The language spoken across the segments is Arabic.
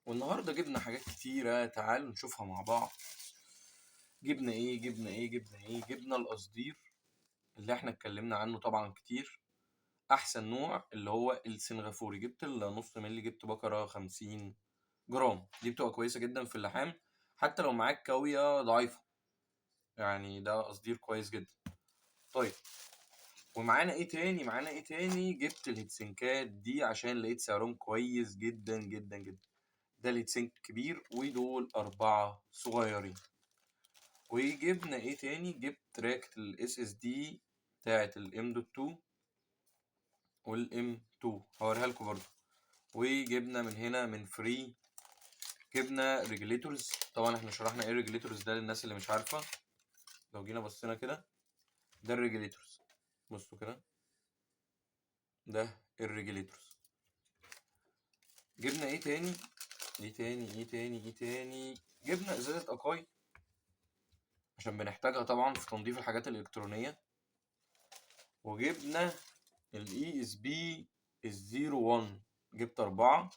والنهارده جبنا حاجات كتيرة، تعالوا نشوفها مع بعض. جبنا القصدير اللي احنا اتكلمنا عنه طبعا كتير. احسن نوع اللي هو السنغافوري، جبت النص ملي، جبت بكرة 50 جرام. دي بتبقى كويسة جدا في اللحام، حتى لو معاك كاوية ضعيفة، يعني ده قصدير كويس جدا. طيب، ومعانا ايه تاني؟ جبت الهيتسنكات دي عشان لقيت سعرهم كويس جدا جدا جدا. ده الهيتسنك كبير ودول 4 صغيرين. وجبنا ايه تاني؟ جبت تراكة الاس اس دي بتاعة الام دوت 2 والام 2، هوريها لكم برضه. وجبنا من هنا من فري، جبنا ريجليتورز. طبعا احنا شرحنا ايه الريجليتورز ده للناس اللي مش عارفة. لو جينا بصينا كده، ده الريجليتورز، بصوا كده، ده الريجليتورز. جبنا ايه تاني؟ جبنا ازازة اقاي عشان بنحتاجها طبعا في تنظيف الحاجات الالكترونية. وجبنا الاي اس بي الزيرو 1، جبت 4.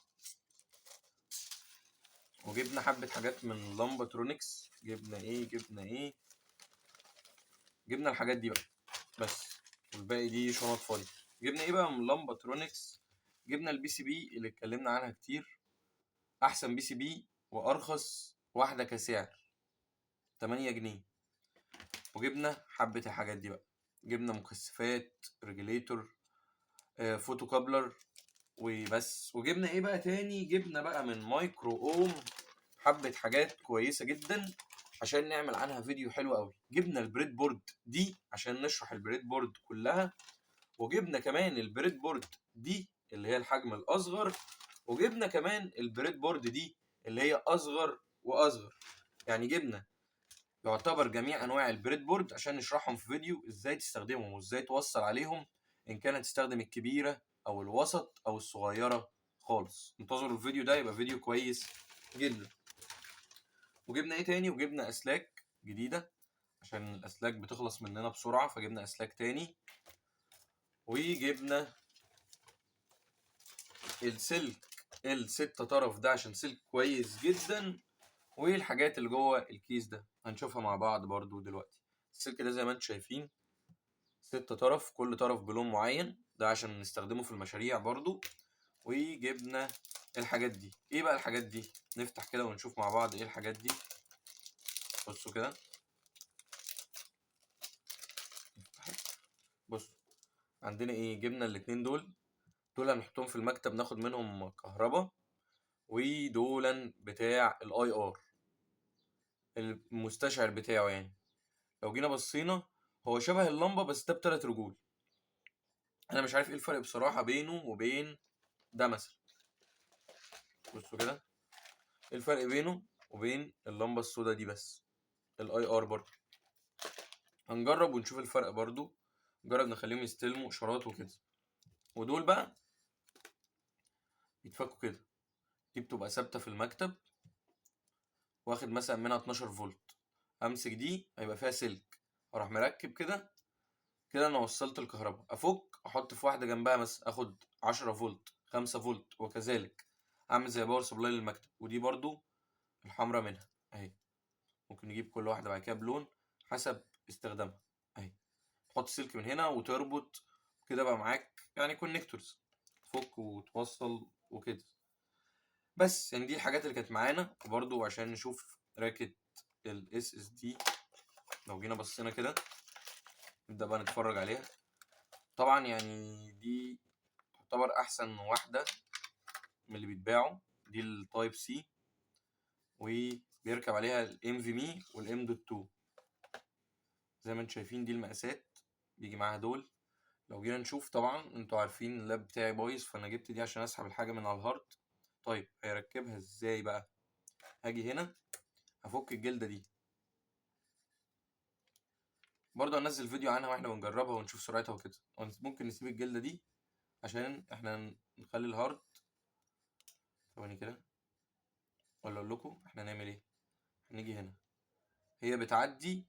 وجبنا حبة حاجات من لامباترونكس. جبنا الحاجات دي بقى بس، والباقي دي شنط فاضية. جبنا ايه بقى من لامباترونكس؟ جبنا البي سي بي اللي اتكلمنا عنها كتير، احسن بي سي بي وارخص واحدة كسعر 8 جنيه. وجبنا حبة الحاجات دي بقى، جبنا مكثفات، ريجليتور، فوتو كابلر وبس. وجبنا ايه بقى تاني؟ جبنا بقى من مايكرو اوم حبة حاجات كويسة جدا عشان نعمل عنها فيديو حلو قوي. جبنا البريد بورد دي عشان نشرح البريد بورد كلها، وجبنا كمان البريد بورد دي اللي هي الحجم الاصغر، وجبنا كمان البريد بورد دي اللي هي اصغر واصغر. يعني جبنا يعتبر جميع انواع البريد بورد عشان نشرحهم في فيديو ازاي تستخدمهم وازاي توصل عليهم، ان كانت تستخدم الكبيرة او الوسط او الصغيرة خالص. انتظروا الفيديو ده، يبقى فيديو كويس جدا. وجبنا ايه تاني؟ وجبنا اسلاك جديدة عشان الاسلاك بتخلص مننا بسرعة، فجبنا اسلاك تاني. وجبنا السلك الستة طرف ده عشان سلك كويس جدا. والحاجات اللي جوه الكيس ده هنشوفها مع بعض برضو دلوقتي. السلك ده زي ما انتم شايفين 6 طرف، كل طرف بلون معين، ده عشان نستخدمه في المشاريع برضو. وجبنا الحاجات دي. ايه بقى الحاجات دي؟ نفتح كده ونشوف مع بعض ايه الحاجات دي. بصوا كده، بصوا عندنا ايه. جبنا الاتنين دول هنحطهم في المكتب، ناخد منهم كهرباء. ودولا بتاع الاي ار، المستشعر بتاعه يعني. لو جينا بصينا، هو شبه اللمبة بس ده ب3 رجول. انا مش عارف ايه الفرق بصراحة بينه وبين ده مثلا. بصوا كده، ايه الفرق بينه وبين اللمبة السوداء دي بس، الاي ار برضه. هنجرب ونشوف الفرق برضه، نجرب نخليهم يستلموا اشارات وكده. ودول بقى يتفكوا كده، دي بتبقى ثابتة في المكتب، واخد مثلا منها 12 فولت. امسك دي هيبقى فيها سلك، اروح مركب كده كده، انا وصلت الكهرباء. افك احط في واحدة جنبها مثلا، اخد 10 فولت، 5 فولت، وكذلك اعمل زي باور سبلاي للمكتب. ودي برضو الحمرا منها اهي، ممكن نجيب كل واحدة بعد كده بلون حسب استخدامها اهي. تحط سلك من هنا وتربط كده، بقى معاك يعني كونكتورز، تفك وتوصل وكده. بس يعني دي الحاجات اللي كانت معانا. وبرضو عشان نشوف راكت الاس اس دي، لو جينا بصينا كده نبدأ بقى نتفرج عليها. طبعا يعني دي تعتبر احسن واحدة من اللي بيتباعوا، دي التايب سي، وبيركب عليها الام في مي والام دوت 2 زي ما انتم شايفين. دي المقاسات بيجي معاها دول. لو جينا نشوف، طبعا انتوا عارفين اللاب بتاعي بايظ، فانا جبت دي عشان اسحب الحاجة من على الهارد. طيب هيركبها ازاي بقى؟ هاجي هنا هفك الجلدة دي، برضه هنزل فيديو عنها واحنا بنجربها ونشوف سرعتها وكده. ممكن نسيب الجلدة دي عشان احنا نخلي الهارد. ثواني كده، ولا اقول لكم احنا نعمل ايه. هنيجي هنا، هي بتعدي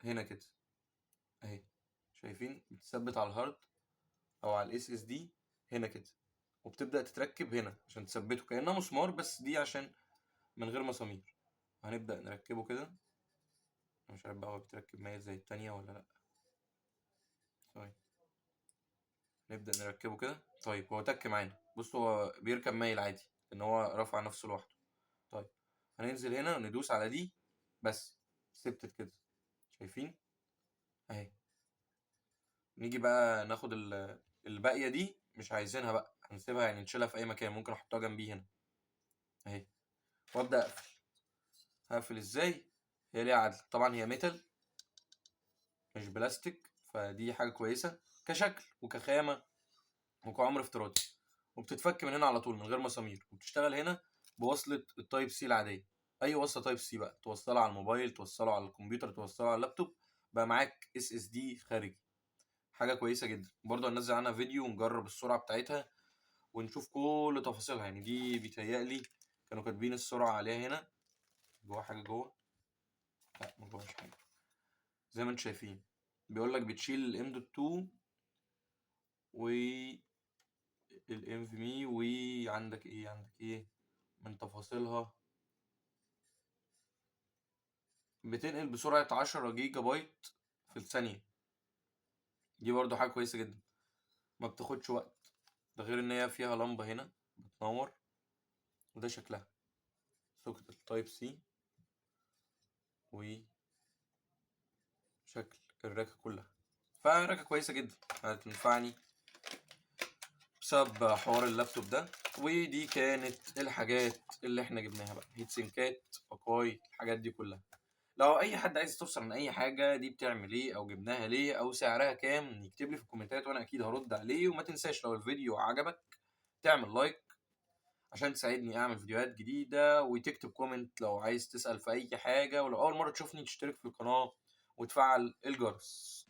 هنا كده اهي، شايفين بتثبت على الهارد او على الاس اس دي هنا كده. وبتبدأ تتركب هنا عشان تثبته كأنها مسمار، بس دي عشان من غير مسامير. هنبدأ نركبه كده. مش عارف بقى هو بيتركب مايل زي التانية ولا لأ. طيب نبدأ نركبه كده. طيب هو تك معانا، بص هو بيركب مايل عادي ان هو رفع نفسه لوحده. طيب هننزل هنا وندوس على دي بس، ثبتت كده، شايفين اهي. نيجي بقى ناخد الباقية دي، مش عايزينها بقى، هنسيبها يعني نشيلها في اي مكان، ممكن احطها جنبي هنا اهي، وابدأ اقفل. هقفل ازاي؟ هي ليها عدل طبعا، هي ميتال مش بلاستيك، فدي حاجة كويسة كشكل وكخامة وكعمر افتراضي. وبتتفك من هنا على طول من غير مسامير، وبتشتغل هنا بوصلة التايب سي العادية. أي وصلة تايب سي بقى، توصلها على الموبايل، توصله على الكمبيوتر، توصله على اللابتوب، بقى معاك اس اس دي خارجي. حاجة كويسة جدا. برضه هننزل عنها فيديو ونجرب السرعة بتاعتها ونشوف كل تفاصيلها. يعني دي بيتهيألي كانوا كاتبين السرعة عليها هنا. جوه حاجة جوه؟ لا ما جواش حاجة، زي ما انتم شايفين بيقول لك بتشيل الام دوت 2 و الانفمي، وعندك ايه، عندك ايه من تفاصيلها. بتنقل بسرعة 10 جيجا بايت في الثانية. دي برضو حاجة كويسة جدا، ما بتاخدش وقت. ده غير ان هي فيها لمبة هنا بتنور، وده شكلها سوكت التايب سي، وشكل الراكة كلها. فراكة كويسة جدا هتنفعني بسبب حوار اللابتوب ده. ودي كانت الحاجات اللي احنا جبناها بقى، هيت سينكات، باكاي، الحاجات دي كلها. لو اي حد عايز يستفسر من اي حاجه دي بتعمل ايه او جبناها ليه او سعرها كام، يكتب لي في الكومنتات وانا اكيد هرد عليه. وما تنساش لو الفيديو عجبك تعمل لايك عشان تساعدني اعمل فيديوهات جديده، وتكتب كومنت لو عايز تسأل في اي حاجه. ولو اول مره تشوفني تشترك في القناه وتفعل الجرس.